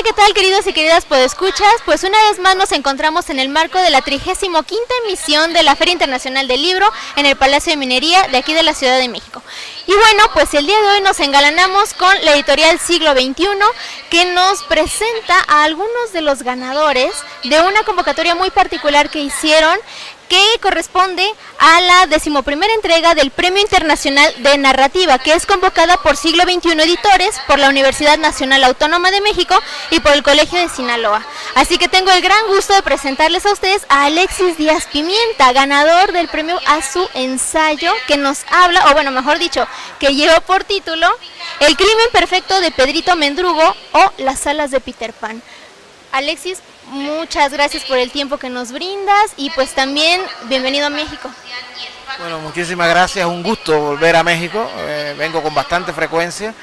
¿qué tal, queridos y queridas podescuchas? Pues una vez más nos encontramos en el marco de la 35ª emisión de la Feria Internacional del Libro en el Palacio de Minería de aquí de la Ciudad de México. Y bueno, pues el día de hoy nos engalanamos con la editorial Siglo XXI, que nos presenta a algunos de los ganadores de una convocatoria muy particular que hicieron, que corresponde a la 11ª entrega del Premio Internacional de Narrativa, que es convocada por Siglo XXI Editores, por la Universidad Nacional Autónoma de México y por el Colegio de Sinaloa. Así que tengo el gran gusto de presentarles a ustedes a Alexis Díaz Pimienta, ganador del premio a su ensayo, que nos habla, o bueno, mejor dicho, que lleva por título El crimen perfecto de Pedrito Mendrugo o Las alas de Peter Pan. Alexis, muchas gracias por el tiempo que nos brindas y pues también bienvenido a México. Bueno, muchísimas gracias, un gusto volver a México, vengo con bastante frecuencia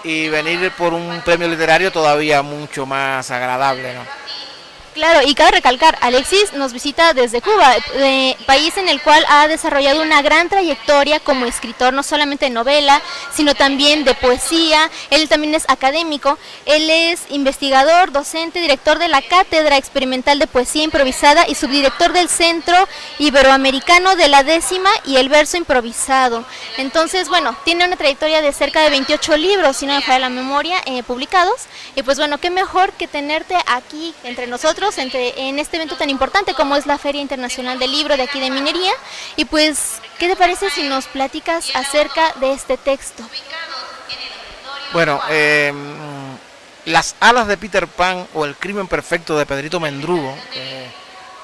y venir por un premio literario todavía mucho más agradable, ¿no? Claro, y cabe recalcar, Alexis nos visita desde Cuba, país en el cual ha desarrollado una gran trayectoria como escritor, no solamente de novela, sino también de poesía. Él también es académico, él es investigador, docente, director de la Cátedra Experimental de Poesía Improvisada y subdirector del Centro Iberoamericano de la Décima y el Verso Improvisado. Entonces, bueno, tiene una trayectoria de cerca de 28 libros, si no me falla la memoria, publicados, y pues bueno, qué mejor que tenerte aquí entre nosotros, en este evento tan importante como es la Feria Internacional del Libro de aquí de Minería. Y pues, ¿qué te parece si nos platicas acerca de este texto? Bueno, Las alas de Peter Pan o El crimen perfecto de Pedrito Mendrugo,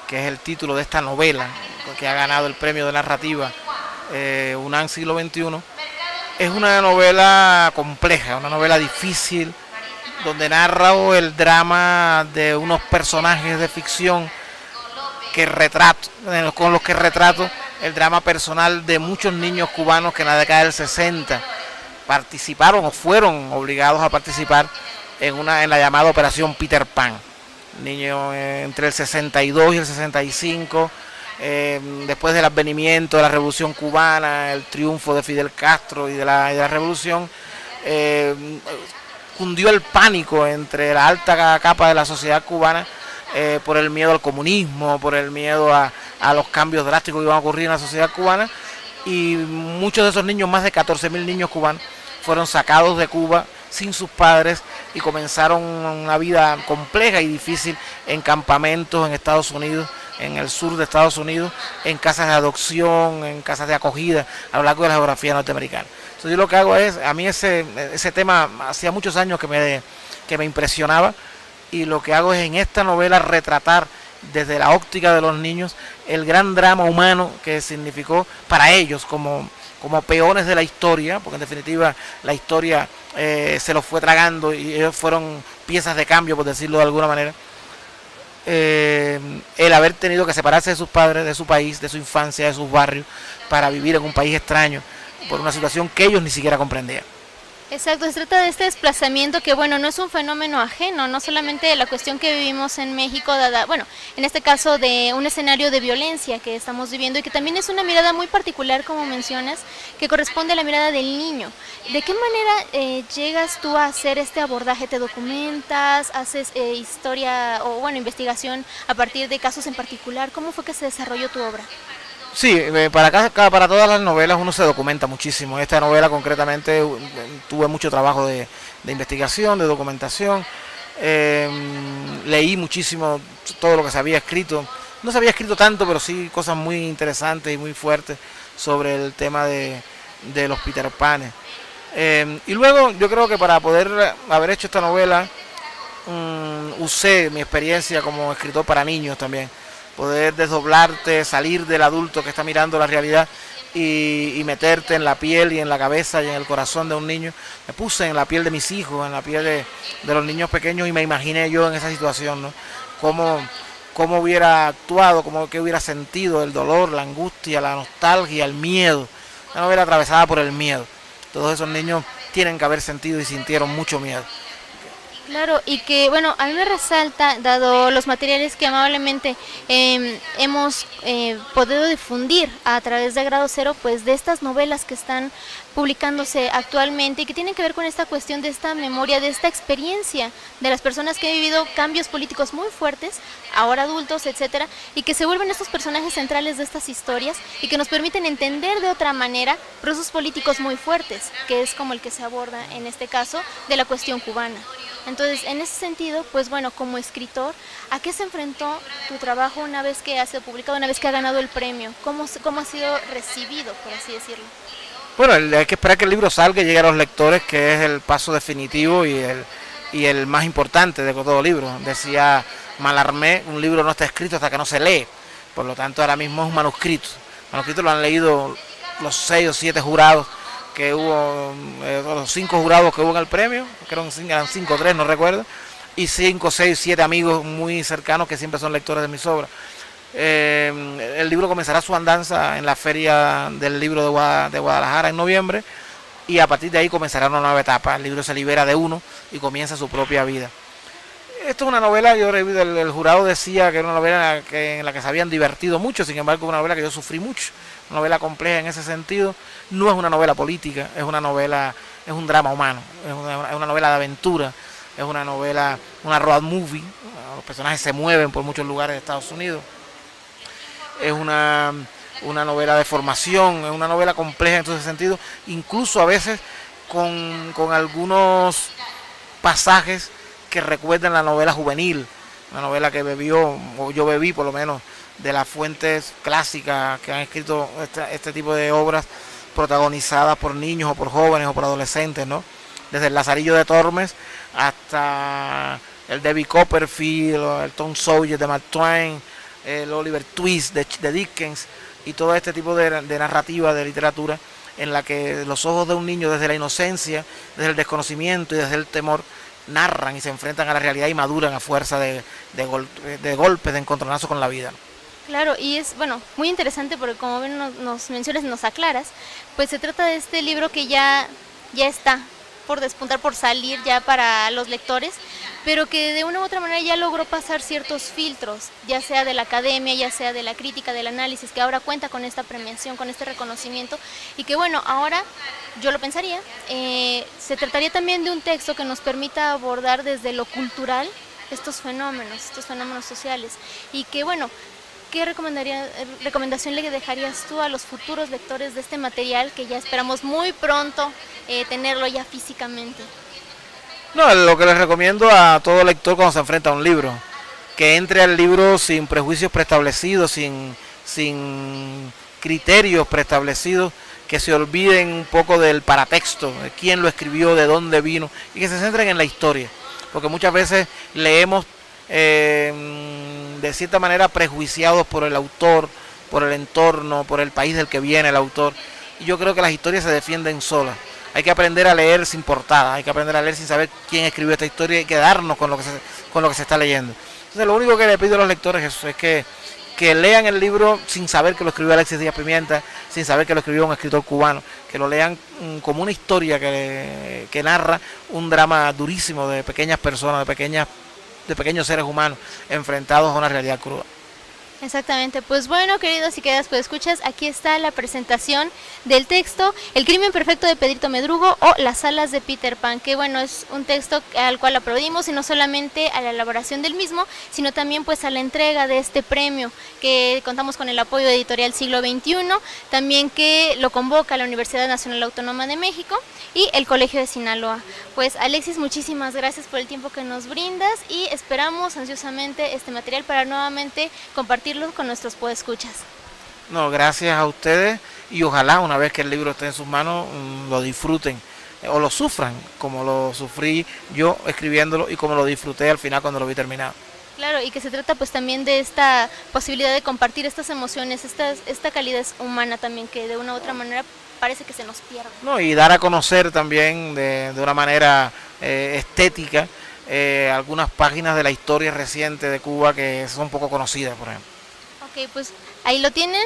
que es el título de esta novela que ha ganado el premio de narrativa UNAM Siglo XXI, es una novela compleja, una novela difícil, donde narra el drama de unos personajes de ficción con los que retrato el drama personal de muchos niños cubanos que en la década del 60 participaron o fueron obligados a participar en la llamada Operación Peter Pan. Niños entre el 62 y el 65, después del advenimiento de la Revolución Cubana, el triunfo de Fidel Castro y de la Revolución, cundió el pánico entre la alta capa de la sociedad cubana por el miedo al comunismo, por el miedo a los cambios drásticos que iban a ocurrir en la sociedad cubana, y muchos de esos niños, más de 14.000 niños cubanos, fueron sacados de Cuba sin sus padres y comenzaron una vida compleja y difícil en campamentos en Estados Unidos, en el sur de Estados Unidos, en casas de adopción, en casas de acogida a lo largo de la geografía norteamericana. Entonces yo lo que hago es, a mí ese tema hacía muchos años que me impresionaba, y lo que hago es en esta novela retratar desde la óptica de los niños el gran drama humano que significó para ellos como peones de la historia, porque en definitiva la historia se los fue tragando y ellos fueron piezas de cambio, por decirlo de alguna manera. El haber tenido que separarse de sus padres, de su país, de su infancia, de sus barrios, para vivir en un país extraño, por una situación que ellos ni siquiera comprendían. Exacto, se trata de este desplazamiento que, bueno, no es un fenómeno ajeno, no solamente de la cuestión que vivimos en México, dada, bueno, en este caso de un escenario de violencia que estamos viviendo y que también es una mirada muy particular, como mencionas, que corresponde a la mirada del niño. ¿De qué manera llegas tú a hacer este abordaje? ¿Te documentas, haces historia o, bueno, investigación a partir de casos en particular? ¿Cómo fue que se desarrolló tu obra? Sí, para todas las novelas uno se documenta muchísimo. Esta novela concretamente tuve mucho trabajo de investigación, de documentación. Leí muchísimo todo lo que se había escrito. No se había escrito tanto, pero sí cosas muy interesantes y muy fuertes sobre el tema de los Peter Panes. Y luego yo creo que para poder haber hecho esta novela usé mi experiencia como escritor para niños también. Poder desdoblarte, salir del adulto que está mirando la realidad y meterte en la piel y en la cabeza y en el corazón de un niño. Me puse en la piel de mis hijos, en la piel de los niños pequeños, y me imaginé yo en esa situación, ¿no? Cómo hubiera actuado, qué hubiera sentido el dolor, la angustia, la nostalgia, el miedo. Una novela atravesada por el miedo. Todos esos niños tienen que haber sentido y sintieron mucho miedo. Claro, y que, bueno, a mí me resalta, dado los materiales que amablemente hemos podido difundir a través de Grado Cero, pues de estas novelas que están publicándose actualmente y que tienen que ver con esta cuestión de esta memoria, de esta experiencia de las personas que han vivido cambios políticos muy fuertes, ahora adultos, etcétera, y que se vuelven estos personajes centrales de estas historias y que nos permiten entender de otra manera procesos políticos muy fuertes, que es como el que se aborda en este caso de la cuestión cubana. Entonces, en ese sentido, pues bueno, como escritor, ¿a qué se enfrentó tu trabajo una vez que ha sido publicado, una vez que ha ganado el premio? ¿Cómo ha sido recibido, por así decirlo? Bueno, hay que esperar que el libro salga y llegue a los lectores, que es el paso definitivo y el más importante de todo libro. Decía Mallarmé, un libro no está escrito hasta que no se lee, por lo tanto ahora mismo es un manuscrito. El manuscrito lo han leído los 6 o 7 jurados que hubo, los 5 jurados que hubo en el premio, creo que eran 5 o 3, no recuerdo, y 5, 6, 7 amigos muy cercanos que siempre son lectores de mis obras. El libro comenzará su andanza en la Feria del Libro de Guadalajara en noviembre, y a partir de ahí comenzará una nueva etapa. El libro se libera de uno y comienza su propia vida. Esto es una novela, el jurado decía que era una novela en la que se habían divertido mucho, sin embargo es una novela que yo sufrí mucho, una novela compleja en ese sentido. No es una novela política, es una novela, es un drama humano, es una novela de aventura, es una novela, una road movie, los personajes se mueven por muchos lugares de Estados Unidos, es una novela de formación, es una novela compleja en ese sentido, incluso a veces con algunos pasajes que recuerdan la novela juvenil, una novela que o yo bebí por lo menos, de las fuentes clásicas que han escrito este tipo de obras protagonizadas por niños o por jóvenes o por adolescentes, ¿no? Desde el Lazarillo de Tormes hasta el David Copperfield, el Tom Sawyer de Mark Twain, el Oliver Twist de Dickens, y todo este tipo de narrativa, de literatura, en la que los ojos de un niño desde la inocencia, desde el desconocimiento y desde el temor, narran y se enfrentan a la realidad y maduran a fuerza de golpes, de encontronazos con la vida, ¿no? Claro, y es, bueno, muy interesante porque como ven nos mencionas, nos aclaras, pues se trata de este libro que ya está por despuntar, por salir ya para los lectores, pero que de una u otra manera ya logró pasar ciertos filtros, ya sea de la academia, ya sea de la crítica, del análisis, que ahora cuenta con esta premiación, con este reconocimiento, y que bueno, ahora yo lo pensaría, se trataría también de un texto que nos permita abordar desde lo cultural estos fenómenos sociales, y que bueno, ¿qué recomendación le dejarías tú a los futuros lectores de este material que ya esperamos muy pronto tenerlo ya físicamente? No, lo que les recomiendo a todo lector cuando se enfrenta a un libro, que entre al libro sin prejuicios preestablecidos, sin criterios preestablecidos, que se olviden un poco del paratexto, de quién lo escribió, de dónde vino, y que se centren en la historia, porque muchas veces leemos de cierta manera prejuiciados por el autor, por el entorno, por el país del que viene el autor, y yo creo que las historias se defienden solas. Hay que aprender a leer sin portada, hay que aprender a leer sin saber quién escribió esta historia y quedarnos con lo que se está leyendo. Entonces lo único que le pido a los lectores es que lean el libro sin saber que lo escribió Alexis Díaz Pimienta, sin saber que lo escribió un escritor cubano, que lo lean como una historia que narra un drama durísimo de pequeñas personas, de pequeños seres humanos enfrentados a una realidad cruda. Exactamente, pues bueno, queridos y queridas pues escuchas, aquí está la presentación del texto El crimen perfecto de Pedrito Medrugo o Las alas de Peter Pan, que bueno, es un texto al cual aplaudimos, y no solamente a la elaboración del mismo, sino también pues a la entrega de este premio, que contamos con el apoyo de Editorial Siglo XXI, también que lo convoca la Universidad Nacional Autónoma de México y el Colegio de Sinaloa. Pues Alexis, muchísimas gracias por el tiempo que nos brindas y esperamos ansiosamente este material para nuevamente compartirlo con nuestros podescuchas. No, gracias a ustedes, y ojalá una vez que el libro esté en sus manos lo disfruten o lo sufran como lo sufrí yo escribiéndolo y como lo disfruté al final cuando lo vi terminado. Claro, y que se trata pues también de esta posibilidad de compartir estas emociones, esta calidez humana también que de una u otra manera parece que se nos pierde. No, y dar a conocer también de una manera estética algunas páginas de la historia reciente de Cuba que son poco conocidas, por ejemplo. Ok, Ok, pues ahí lo tienen.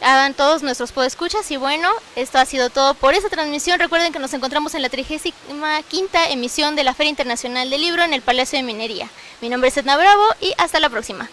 Hagan todos nuestros podescuchas y bueno, esto ha sido todo por esta transmisión. Recuerden que nos encontramos en la 35ª emisión de la Feria Internacional del Libro en el Palacio de Minería. Mi nombre es Edna Bravo y hasta la próxima.